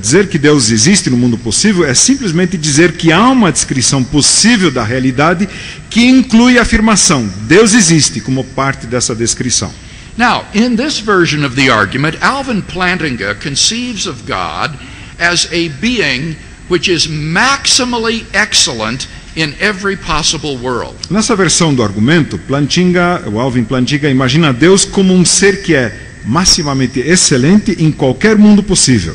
dizer que Deus existe no mundo possível é simplesmente dizer que há uma descrição possível da realidade que inclui a afirmação Deus existe como parte dessa descrição. Now, in this version of the argument, Alvin Plantinga conceives of God as a being which is maximally excellent in every possible world. Nessa versão do argumento, o Alvin Plantinga imagina Deus como um ser que é maximamente excelente em qualquer mundo possível.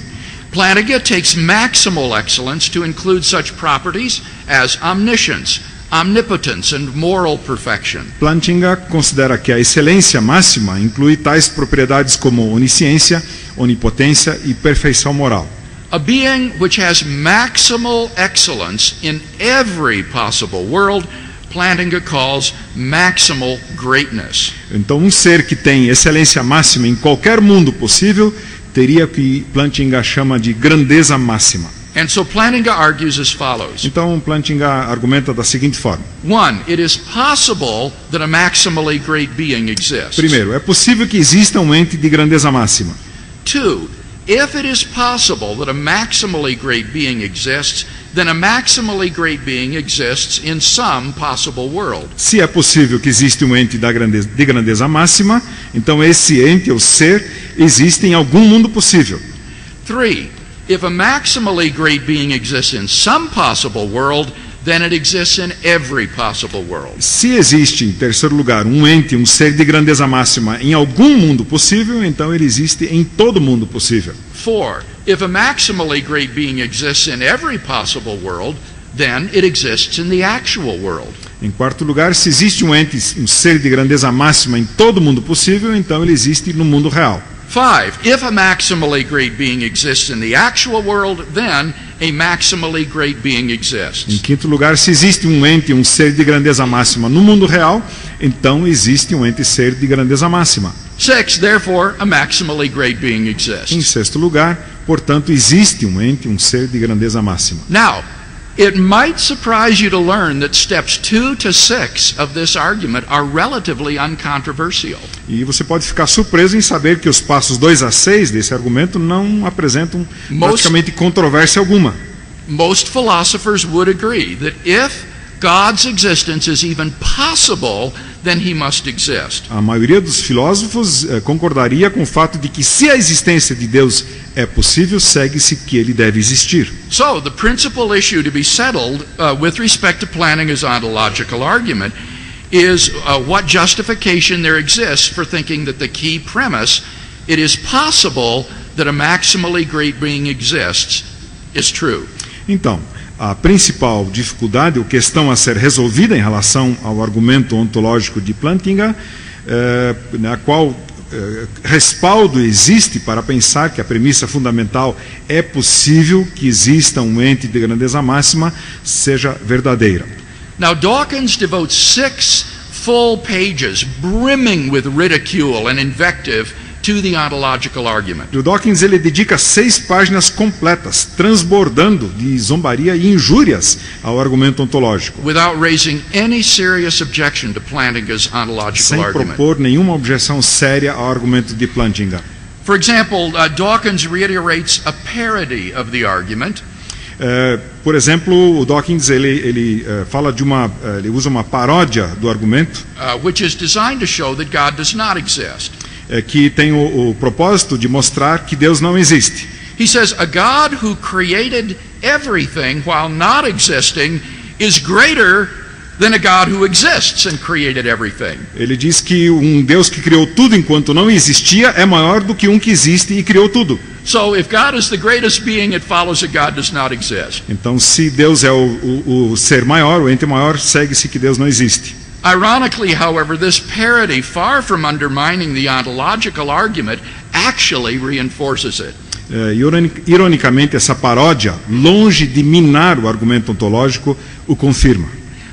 Plantinga takes maximal excellence to include such properties as omniscience, omnipotence, and moral perfection. Plantinga considera que a excelência máxima inclui tais propriedades como onisciência, onipotência e perfeição moral. A being which has maximal excellence in every possible world, Plantinga calls maximal greatness. Então, um ser que tem excelência máxima em qualquer mundo possível teria o que Plantinga chama de grandeza máxima. And so Plantinga argues as follows. Então, Plantinga argumenta da seguinte forma. One, it is possible that a maximally great being exists. Primeiro, é possível que exista um ente de grandeza máxima. Two, if it is possible that a maximally great being exists, then a maximally great being exists in some possible world. Se é possível que existe um ente de grandeza máxima, então esse ente ou ser existe em algum mundo possível. Three, if a maximally great being exists in some possible world, then it exists in every possible world. Se existe, em terceiro lugar, um ente, um ser de grandeza máxima em algum mundo possível, então ele existe em todo mundo possível. Four, if a maximally great being exists in every possible world, then it exists in the actual world. Em quarto lugar, se existe um ente, um ser de grandeza máxima em todo mundo possível, então ele existe no mundo real. Five, if a maximally great being exists in the actual world, then a maximally great being Em exists. quinto lugar, se existe um ente, um ser de grandeza máxima no mundo real, então existe um ente, ser de grandeza máxima. Six, therefore, a maximally great being Em exists. sexto lugar, portanto, existe um ente, um ser de grandeza máxima. Now, it might surprise you to learn that steps 2 to 6 of this argument are relatively uncontroversial. E você pode ficar surpreso em saber que os passos 2 a 6 desse argumento não apresentam praticamente controvérsia alguma. Most philosophers would agree that if God's existence is even possible, then he must exist. A maioria dos filósofos concordaria com o fato de que se a existência de Deus é possível, segue-se que ele deve existir. So, the principal issue to be settled with respect to Plantinga's ontological argument is what justification there exists for thinking that the key premise, it is possible that a maximally great being exists, is true. Então, a principal dificuldade, ou questão a ser resolvida em relação ao argumento ontológico de Plantinga, na qual respaldo existe para pensar que a premissa fundamental é possível que exista um ente de grandeza máxima, seja verdadeira. Now, Dawkins devotes 6 full pages brimming with ridicule and invective to the ontological argument. O Dawkins ele dedica 6 páginas completas, transbordando de zombaria e injúrias ao argumento ontológico, Without raising any serious objection to Plantinga's ontological sem argument. propor nenhuma objeção séria ao argumento de Plantinga. For example, Dawkins reiterates a parody of the argument. Por exemplo, o Dawkins ele fala de ele usa uma paródia do argumento, Which is designed to show that God does not exist. Que tem o propósito de mostrar que Deus não existe. He says, a God who created everything while not existing is greater than a God who exists and created everything. Ele diz que um Deus que criou tudo enquanto não existia é maior do que um que existe e criou tudo. So if God is the greatest being, it follows that God does not exist. Então, se Deus é o ser maior, o ente maior, segue-se que Deus não existe. Ironically, however, this parody, far from undermining the ontological argument, actually reinforces it. Ironicamente, essa paródia, longe de minar o argumento ontológico, o confirma.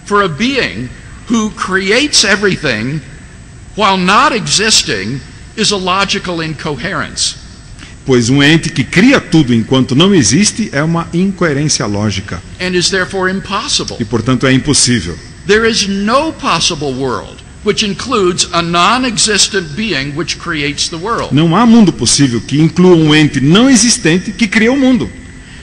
For a being who creates everything while not existing is a logical incoherence. Pois um ente que cria tudo enquanto não existe é uma incoerência lógica. And is therefore impossible. E, portanto, é impossível. There is no possible world which includes a non-existent being which creates the world. Não há mundo possível que inclua um ente não existente que cria o mundo.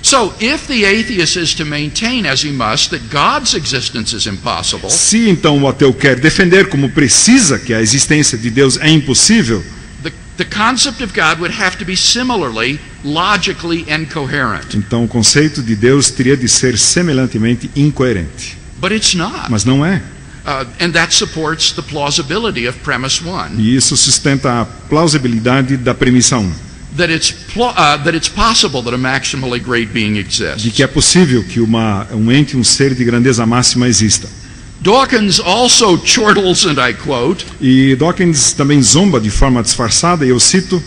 So, if the atheist is to maintain, as he must, that God's existence is impossible, Se então o ateu quer defender como precisa que a existência de Deus é impossível, the concept of God would have to be similarly, logically incoherent. então o conceito de Deus teria de ser semelhantemente incoerente. But it's not. Mas não é. And that supports the plausibility of premise 1. E isso sustenta a plausibilidade da premissa 1, That it's possible that a maximally great being de exists. que é possível que um ente, um ser de grandeza máxima exista. Dawkins also chortles, and I quote, E Dawkins também zomba de forma disfarçada, e eu cito: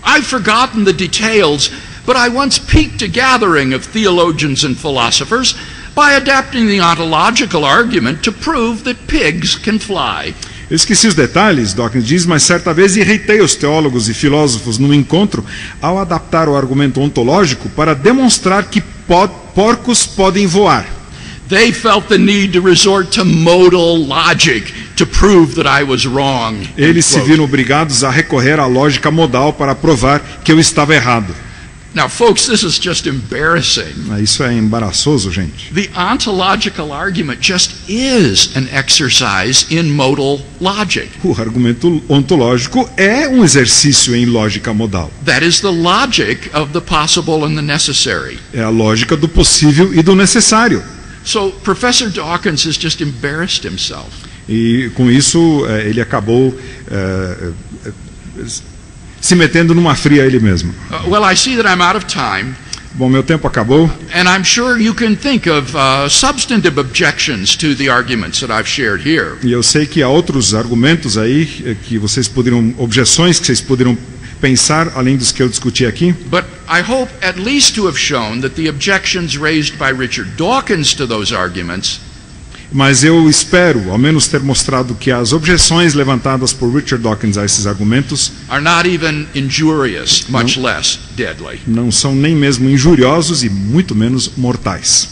I've forgotten the details, but I once piqued a gathering of theologians and philosophers by adapting the ontological argument to prove that pigs can fly. Eu esqueci os detalhes, Dawkins diz, mas certa vez irritei os teólogos e filósofos num encontro ao adaptar o argumento ontológico para demonstrar que porcos podem voar. They felt the need to resort to modal logic to prove that I was wrong. Eles se viram obrigados a recorrer à lógica modal para provar que eu estava errado. Now, folks, this is just embarrassing. Isso é embaraçoso, gente. The ontological argument just is an exercise in modal logic. O argumento ontológico é um exercício em lógica modal. That is the logic of the possible and the necessary. É a lógica do possível e do necessário. So, Professor Dawkins has just embarrassed himself. E com isso ele acabou se metendo numa fria ele mesmo. Well, I see that I'm out of time. Bom, meu tempo acabou. And I'm sure you can think of substantive objections to the arguments that I've shared here. E eu sei que há outros argumentos aí que vocês poderiam, objeções que vocês poderiam pensar além dos que eu discuti aqui. But I hope at least to have shown that the objections raised by Richard Dawkins to those arguments Mas eu espero, ao menos, ter mostrado que as objeções levantadas por Richard Dawkins a esses argumentos are not even injurious, much less deadly. não são nem mesmo injuriosos e muito menos mortais.